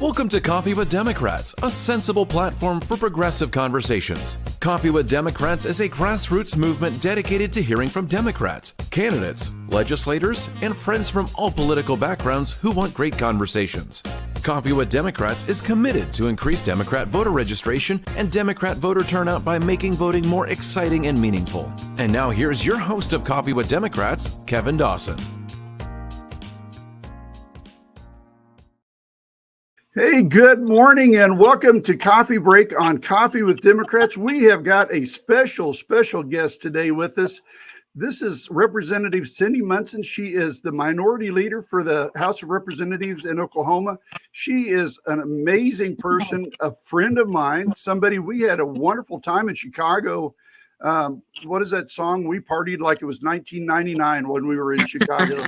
Welcome to Coffee with Democrats, a sensible platform for progressive conversations. Coffee with Democrats is a grassroots movement dedicated to hearing from Democrats, candidates, legislators, and friends from all political backgrounds who want great conversations. Coffee with Democrats is committed to increase Democrat voter registration and Democrat voter turnout by making voting more exciting and meaningful. And now here's your host of Coffee with Democrats, Kevin Dawson. Hey, good morning and welcome to Coffee Break on Coffee with Democrats. We have got a special guest today with us. This is Representative Cyndi Munson. She is the minority leader for the House of Representatives in Oklahoma. She is an amazing person, a friend of mine, somebody we had a wonderful time in Chicago. What is that song? We partied like it was 1999 when we were in Chicago.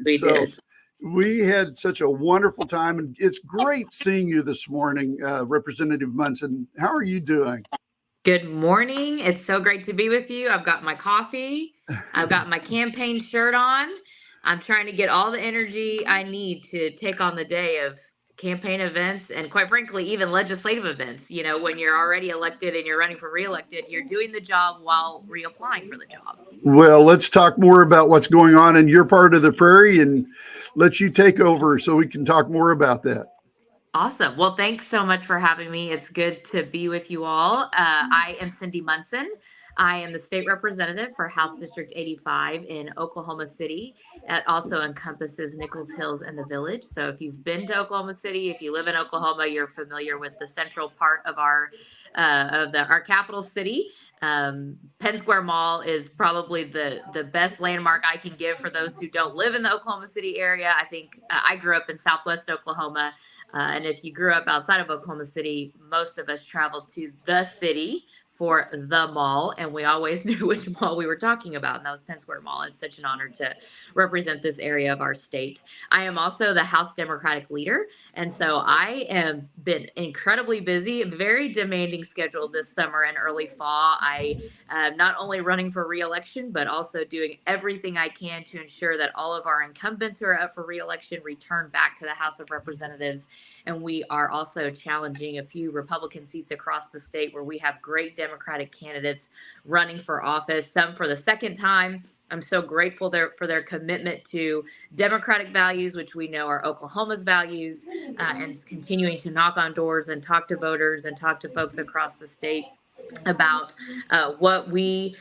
We did. We had such a wonderful time, and it's great seeing you this morning, Representative Munson. How are you doing? Good morning. It's so great to be with you. I've got my coffee. I've got my campaign shirt on. I'm trying to get all the energy I need to take on the day of campaign events and, quite frankly, even legislative events. You know, when you're already elected and you're running for reelected, you're doing the job while reapplying for the job. Well, let's talk more about what's going on in your part of the prairie and let you take over so we can talk more about that. Awesome. Well, thanks so much for having me. It's good to be with you all. I am Cyndi Munson. I am the state representative for House District 85 in Oklahoma City. That also encompasses Nichols Hills and the Village. So if you've been to Oklahoma City, if you live in Oklahoma, you're familiar with the central part of our capital city. Penn Square Mall is probably the best landmark I can give for those who don't live in the Oklahoma City area. I think I grew up in Southwest Oklahoma. And if you grew up outside of Oklahoma City, most of us traveled to the city for the mall, and we always knew which mall we were talking about, and that was Penn Square Mall. It's such an honor to represent this area of our state. I am also the House Democratic leader, and so I have been incredibly busy, very demanding schedule this summer and early fall. I am not only running for re-election, but also doing everything I can to ensure that all of our incumbents who are up for re-election return back to the House of Representatives. And we are also challenging a few Republican seats across the state where we have great Democratic candidates running for office, some for the second time. I'm so grateful for their commitment to Democratic values, which we know are Oklahoma's values, and continuing to knock on doors and talk to voters and talk to folks across the state about what we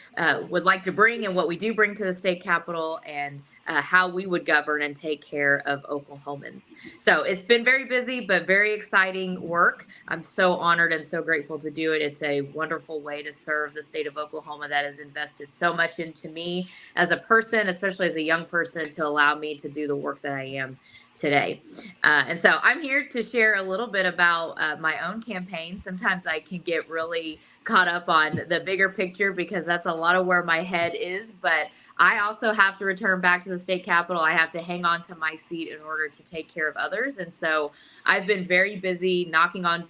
would like to bring and what we do bring to the state capitol and how we would govern and take care of Oklahomans. So it's been very busy, but very exciting work. I'm so honored and so grateful to do it. It's a wonderful way to serve the state of Oklahoma that has invested so much into me as a person, especially as a young person, to allow me to do the work that I am today. And so I'm here to share a little bit about my own campaign. Sometimes I can get really caught up on the bigger picture because that's a lot of where my head is, but I also have to return back to the state capitol. I have to hang on to my seat in order to take care of others. And so I've been very busy knocking on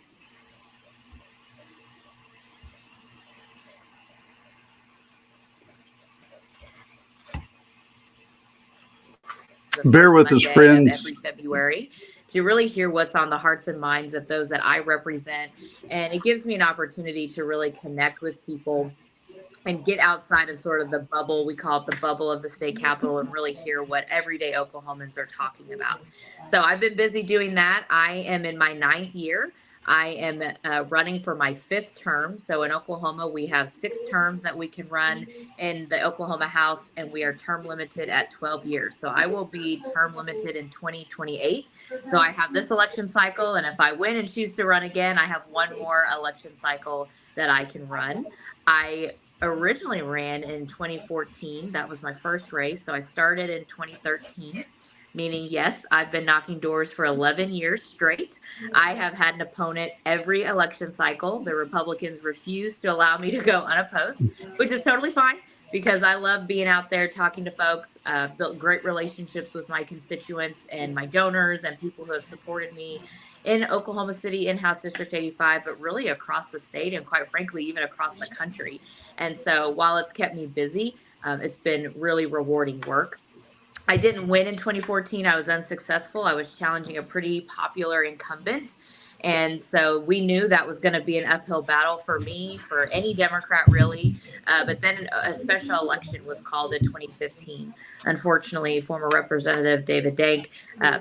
Bear with us, friends. Every February to really hear what's on the hearts and minds of those that I represent. And it gives me an opportunity to really connect with people and get outside of sort of the bubble, we call it the bubble of the state capitol, and really hear what everyday Oklahomans are talking about. So I've been busy doing that. I am in my 9th year. I am running for my 5th term. So in Oklahoma, we have 6 terms that we can run in the Oklahoma House, and we are term limited at 12 years. So I will be term limited in 2028. So I have this election cycle, and if I win and choose to run again, I have one more election cycle that I can run. I originally ran in 2014. That was my first race. So I started in 2013. Meaning, yes, I've been knocking doors for 11 years straight. I have had an opponent every election cycle. The Republicans refused to allow me to go unopposed, which is totally fine because I love being out there talking to folks. Built great relationships with my constituents and my donors and people who have supported me in Oklahoma City, in House District 85, but really across the state and, quite frankly, even across the country. And so while it's kept me busy, it's been really rewarding work. I didn't win in 2014. I was unsuccessful. I was challenging a pretty popular incumbent. And so we knew that was going to be an uphill battle for me, for any Democrat, really. But then a special election was called in 2015. Unfortunately, former Representative David Dank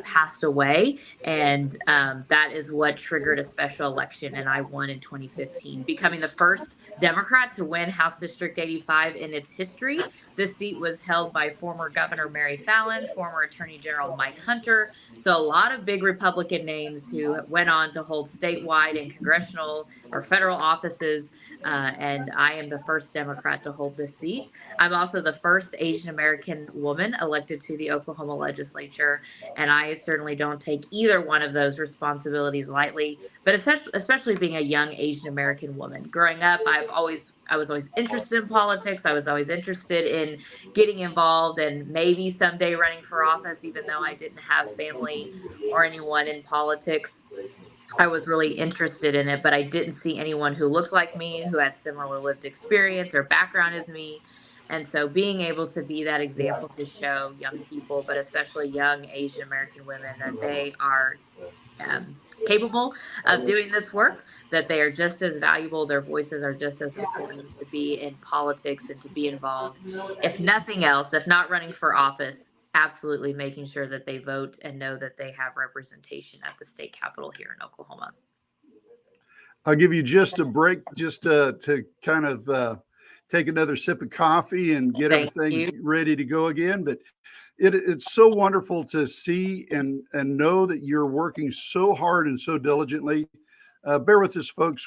passed away. And that is what triggered a special election. And I won in 2015, becoming the first Democrat to win House District 85 in its history. This seat was held by former Governor Mary Fallin, former Attorney General Mike Hunter. So a lot of big Republican names who went on to hold statewide and congressional or federal offices. And I am the first Democrat to hold this seat. I'm also the first Asian American woman elected to the Oklahoma Legislature. And I certainly don't take either one of those responsibilities lightly, but especially being a young Asian American woman. Growing up, I was always interested in politics. I was always interested in getting involved and maybe someday running for office, even though I didn't have family or anyone in politics. I was really interested in it, but I didn't see anyone who looked like me, who had similar lived experience or background as me. And so being able to be that example to show young people, but especially young Asian American women, that they are capable of doing this work, that they are just as valuable, their voices are just as important to be in politics and to be involved. If nothing else, if not running for office, absolutely making sure that they vote and know that they have representation at the state capitol here in Oklahoma. I'll give you just a break, just to kind of take another sip of coffee and get everything ready to go again. But it's so wonderful to see and know that you're working so hard and so diligently. Bear with us, folks.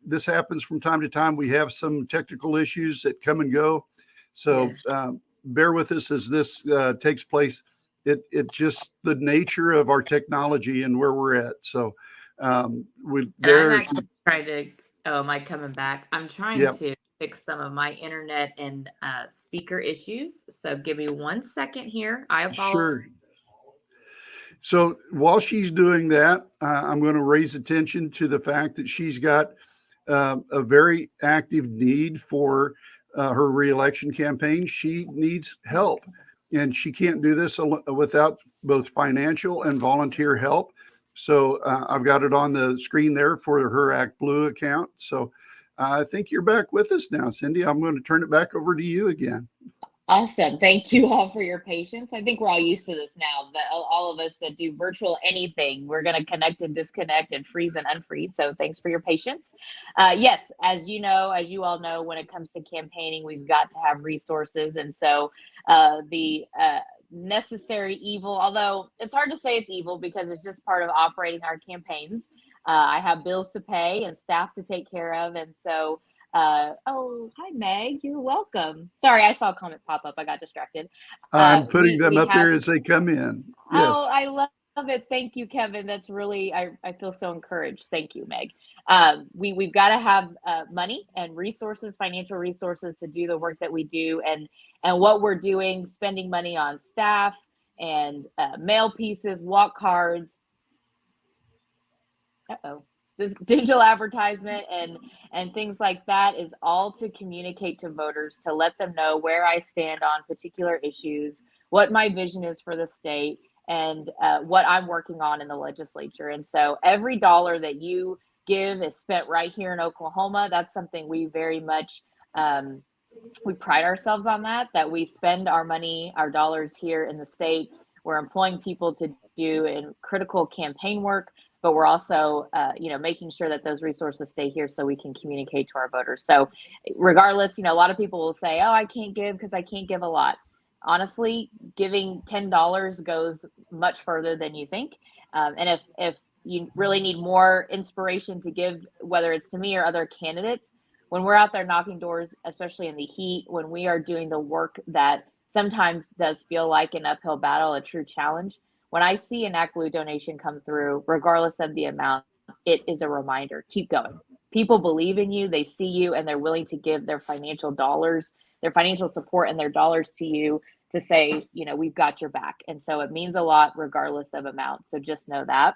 This happens from time to time. We have some technical issues that come and go. So bear with us as this takes place. It just the nature of our technology and where we're at. So I'm actually trying to. Oh, am I coming back? I'm trying to fix some of my internet and speaker issues. So give me 1 second here. I apologize. Sure. So while she's doing that, I'm going to raise attention to the fact that she's got a very active need for her reelection campaign. She needs help, and she can't do this without both financial and volunteer help. So I've got it on the screen there for her Act Blue account. So I think you're back with us now, Cyndi. I'm going to turn it back over to you again. Awesome. Thank you all for your patience. I think we're all used to this now, that all of us that do virtual anything, we're going to connect and disconnect and freeze and unfreeze. So thanks for your patience. Yes, as you all know, when it comes to campaigning, we've got to have resources. And so the necessary evil, although it's hard to say it's evil because it's just part of operating our campaigns. I have bills to pay and staff to take care of. And so, oh, hi, Meg, you're welcome. Sorry, I saw a comment pop up. I got distracted. I'm putting them up there as they come in. Yes. Oh, I love it. Thank you, Kevin. That's really, I feel so encouraged. Thank you, Meg. We've got to have money and resources, financial resources to do the work that we do. And what we're doing, spending money on staff and mail pieces, walk cards, this digital advertisement and things like that is all to communicate to voters, to let them know where I stand on particular issues, what my vision is for the state, and what I'm working on in the legislature. And so every dollar that you give is spent right here in Oklahoma. That's something we very much we pride ourselves on, that we spend our money, our dollars here in the state. We're employing people to do in critical campaign work, but we're also, making sure that those resources stay here so we can communicate to our voters. So regardless, a lot of people will say, oh, I can't give because I can't give a lot. Honestly, giving $10 goes much further than you think. And if you really need more inspiration to give, whether it's to me or other candidates, when we're out there knocking doors, especially in the heat, when we are doing the work that sometimes does feel like an uphill battle, a true challenge, when I see an Act Blue donation come through, regardless of the amount, it is a reminder, keep going. People believe in you, they see you, and they're willing to give their financial dollars, their financial support and their dollars to you to say, we've got your back. And so it means a lot regardless of amount. So just know that.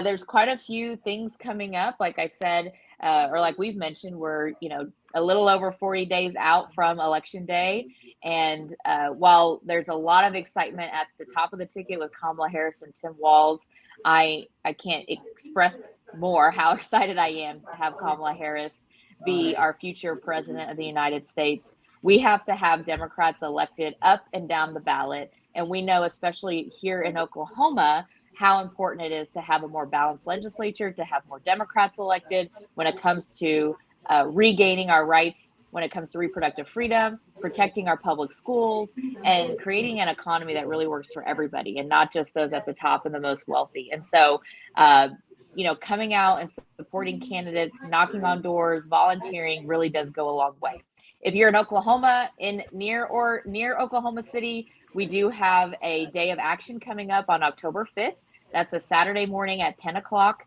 There's quite a few things coming up. Like I said, or like we've mentioned, we're, a little over 40 days out from Election Day. And while there's a lot of excitement at the top of the ticket with Kamala Harris and Tim Walz, I can't express more how excited I am to have Kamala Harris be our future president of the United States. We have to have Democrats elected up and down the ballot. And we know, especially here in Oklahoma, how important it is to have a more balanced legislature, to have more Democrats elected when it comes to regaining our rights, when it comes to reproductive freedom, protecting our public schools, and creating an economy that really works for everybody and not just those at the top and the most wealthy. And so, coming out and supporting candidates, knocking on doors, volunteering really does go a long way. If you're in Oklahoma, near Oklahoma City, we do have a day of action coming up on October 5th. That's a Saturday morning at 10 o'clock.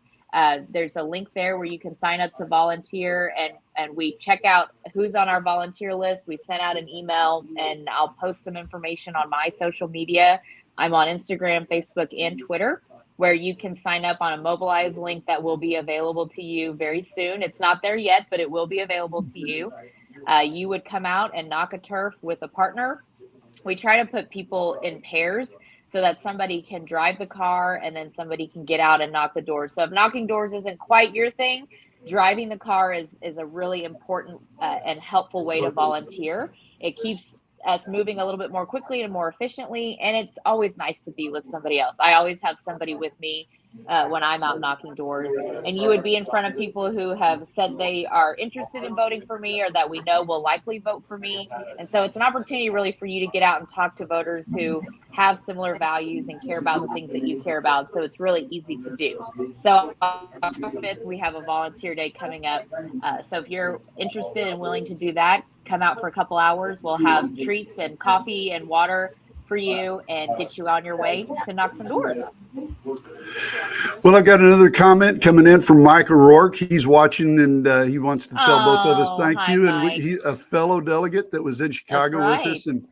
There's a link there where you can sign up to volunteer, and we check out who's on our volunteer list. We send out an email, and I'll post some information on my social media. I'm on Instagram, Facebook, and Twitter, where you can sign up on a Mobilize link that will be available to you very soon. It's not there yet, but it will be available to you. You would come out and knock a turf with a partner. We try to put people in pairs so that somebody can drive the car and then somebody can get out and knock the doors. So if knocking doors isn't quite your thing, driving the car is a really important and helpful way to volunteer. It keeps us moving a little bit more quickly and more efficiently, and it's always nice to be with somebody else. I always have somebody with me when I'm out knocking doors, and you would be in front of people who have said they are interested in voting for me or that we know will likely vote for me. And so it's an opportunity really for you to get out and talk to voters who have similar values and care about the things that you care about. So it's really easy to do. So on October 5th, we have a volunteer day coming up. So if you're interested and willing to do that, come out for a couple hours. We'll have treats and coffee and water for you and get you on your way to knock some doors. Well, I've got another comment coming in from Mike O'Rourke. He's watching, and he wants to tell both of us thank you. And he's a fellow delegate that was in Chicago with us. And,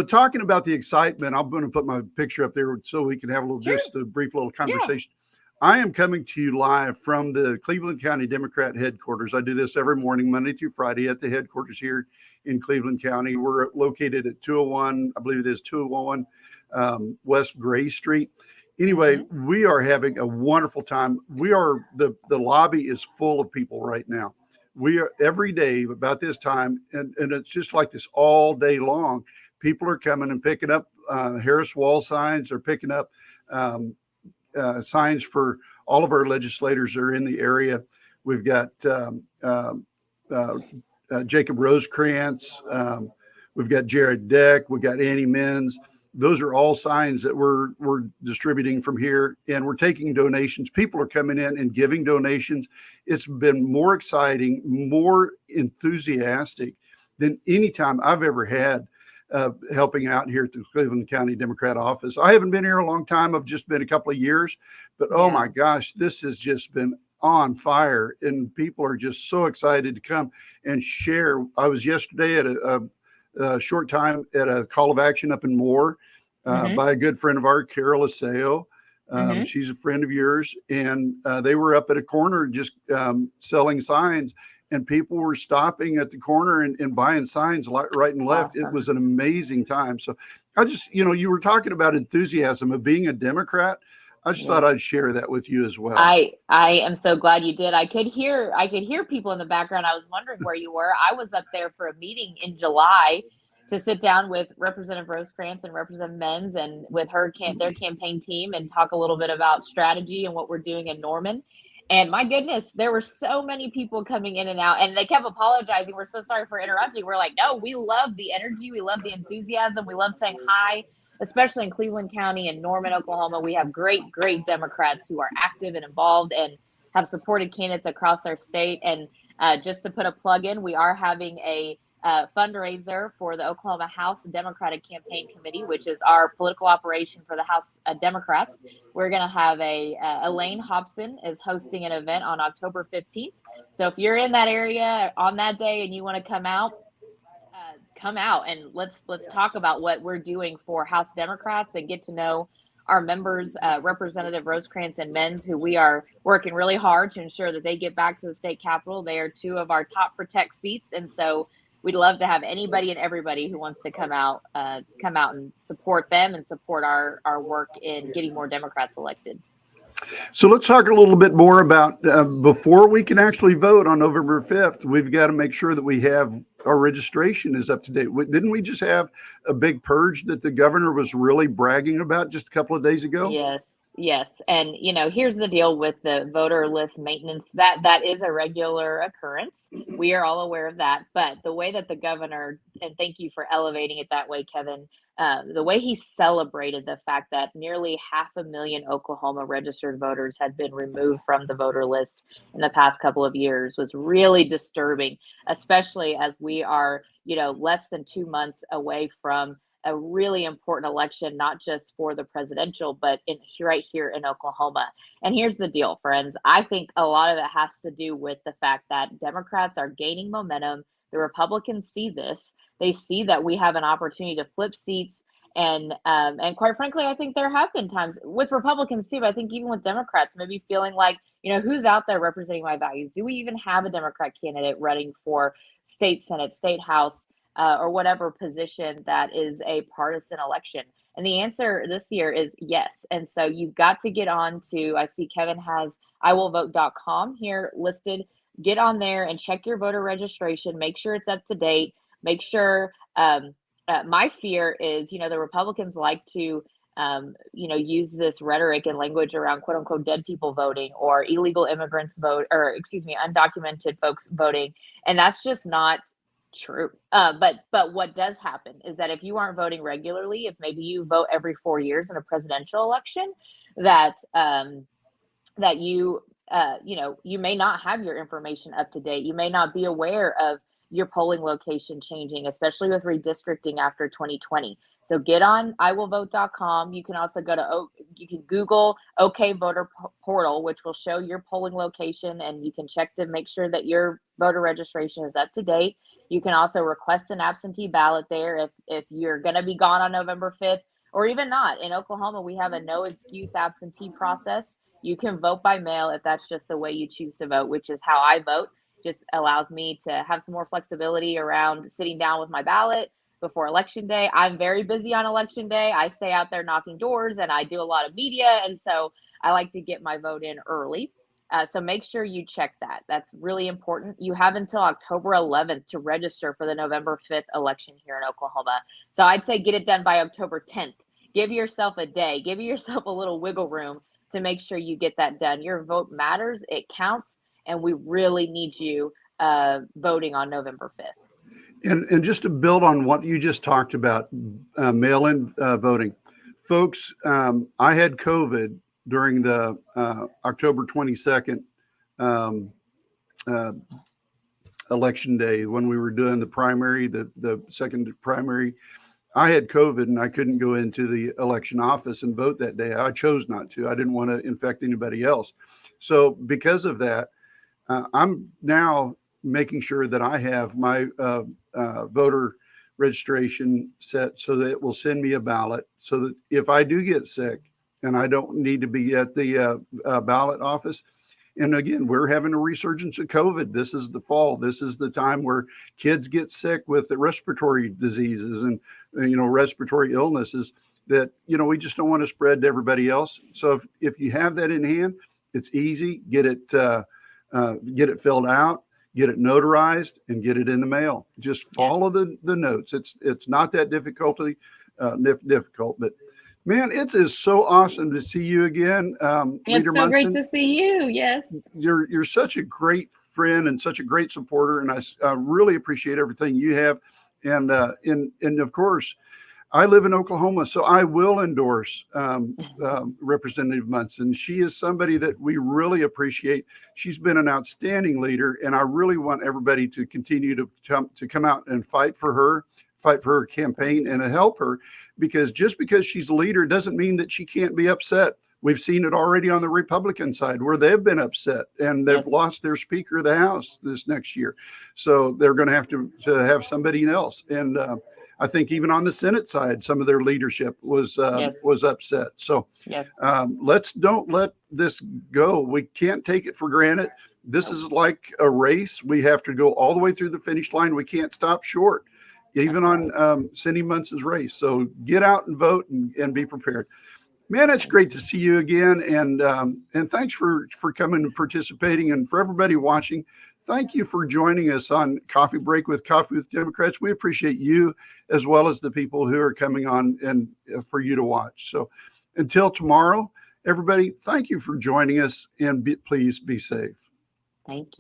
talking about the excitement, I'm going to put my picture up there so we can have just a brief little conversation. Yeah. I am coming to you live from the Cleveland County Democrat headquarters. I do this every morning, Monday through Friday at the headquarters here in Cleveland County. We're located at 201, I believe it is 201 West Gray Street. Anyway, we are having a wonderful time. The lobby is full of people right now. We are every day about this time, and it's just like this all day long. People are coming and picking up Harris wall signs. They're picking up signs for all of our legislators that are in the area. We've got Jacob Rosecrans. We've got Jared Deck. We've got Annie Menz. Those are all signs that we're distributing from here, and we're taking donations. People are coming in and giving donations. It's been more exciting, more enthusiastic than any time I've ever had helping out here at the Cleveland County Democrat office. I haven't been here a long time. I've just been a couple of years, but oh my gosh, this has just been on fire, and people are just so excited to come and share. I was yesterday at a short time at a call of action up in Moore by a good friend of ours, Carol Aseo. She's a friend of yours, and they were up at a corner just selling signs, and people were stopping at the corner and buying signs right and left. Awesome. It was an amazing time. So I just, you were talking about enthusiasm of being a Democrat. I just thought I'd share that with you as well. I am so glad you did. I could hear people in the background. I was wondering where you were. I was up there for a meeting in July to sit down with Representative Rosecrans and Representative Menz and with their campaign team and talk a little bit about strategy and what we're doing in Norman. And my goodness, there were so many people coming in and out, and they kept apologizing. We're so sorry for interrupting. We're like, no, we love the energy. We love the enthusiasm. We love saying hi, especially in Cleveland County and Norman, Oklahoma. We have great, great Democrats who are active and involved and have supported candidates across our state. And just to put a plug in, we are having a fundraiser for the Oklahoma House Democratic Campaign Committee, which is our political operation for the House Democrats. We're going to have Elaine Hobson is hosting an event on October 15th. So if you're in that area on that day and you want to come out and let's talk about what we're doing for House Democrats and get to know our members, Representative Rosecrans and Menz, who we are working really hard to ensure that they get back to the state capitol. They are two of our top protect seats. And so we'd love to have anybody and everybody who wants to come out and support them and support our work in getting more Democrats elected. So let's talk a little bit more about before we can actually vote on November 5th, we've got to make sure that we have our registration is up to date. Didn't we just have a big purge that the governor was really bragging about just a couple of days ago? Yes. And, here's the deal with the voter list maintenance. That is a regular occurrence. We are all aware of that. But the way that the governor, and thank you for elevating it that way, Kevin, the way he celebrated the fact that nearly 500,000 Oklahoma registered voters had been removed from the voter list in the past couple of years was really disturbing, especially as we are, less than 2 months away from a really important election, not just for the presidential, but right here in Oklahoma. And here's the deal, friends. I think a lot of it has to do with the fact that Democrats are gaining momentum. The Republicans see this. They see that we have an opportunity to flip seats. And quite frankly, I think there have been times with Republicans too, but I think even with Democrats, maybe feeling like, who's out there representing my values? Do we even have a Democrat candidate running for state Senate, state House, or whatever position that is a partisan election? And the answer this year is yes. And so you've got to get on to, I see Kevin has iwillvote.com here listed. Get on there and check your voter registration. Make sure it's up to date. Make sure, my fear is, the Republicans like to, use this rhetoric and language around quote unquote dead people voting or illegal immigrants vote, or undocumented folks voting. And that's just not true. But what does happen is that if you aren't voting regularly, if maybe you vote every 4 years in a presidential election, that you may not have your information up to date. You may not be aware of your polling location changing, especially with redistricting after 2020. So get on iwillvote.com. You can also you can Google OK Voter Portal, which will show your polling location, and you can check to make sure that your voter registration is up to date. You can also request an absentee ballot there if you're going to be gone on November 5th, or even not. In Oklahoma, we have a no excuse absentee process. You can vote by mail if that's just the way you choose to vote, which is how I vote. Just allows me to have some more flexibility around sitting down with my ballot before election day. I'm very busy on election day. I stay out there knocking doors and I do a lot of media. And so I like to get my vote in early. So make sure you check that. That's really important. You have until October 11th to register for the November 5th election here in Oklahoma. So I'd say get it done by October 10th. Give yourself a day. Give yourself a little wiggle room to make sure you get that done. Your vote matters. It counts. And we really need you voting on November 5th. And just to build on what you just talked about, mail-in voting. Folks, I had COVID during the October 22nd election day when we were doing the primary, the second primary. I had COVID and I couldn't go into the election office and vote that day. I chose not to. I didn't want to infect anybody else. So because of that, I'm now making sure that I have my voter registration set so that it will send me a ballot, so that if I do get sick and I don't need to be at the ballot office. And again, we're having a resurgence of COVID. This is the fall. This is the time where kids get sick with the respiratory diseases and respiratory illnesses that, we just don't want to spread to everybody else. So if you have that in hand, it's easy. Get it filled out, get it notarized, and get it in the mail. Just follow the notes. It's not that difficult, but man, it is so awesome to see you again. It's so Munson. Great to see you. Yes. You're such a great friend and such a great supporter. And I really appreciate everything you have. And of course, I live in Oklahoma, so I will endorse Representative Munson. She is somebody that we really appreciate. She's been an outstanding leader, and I really want everybody to continue to come out and fight for her campaign and to help her, because just because she's a leader doesn't mean that she can't be upset. We've seen it already on the Republican side where they've been upset and they've lost their Speaker of the House this next year. So they're going to have somebody else. And I think even on the Senate side, some of their leadership was upset. So don't let this go. We can't take it for granted. This is like a race. We have to go all the way through the finish line. We can't stop short, even on Cyndi Munson's race. So get out and vote and be prepared. Man, it's great to see you again. And thanks for coming and participating. And for everybody watching, thank you for joining us on Coffee Break with Coffee with Democrats. We appreciate you as well as the people who are coming on and for you to watch. So until tomorrow, everybody, thank you for joining us, and please be safe. Thank you.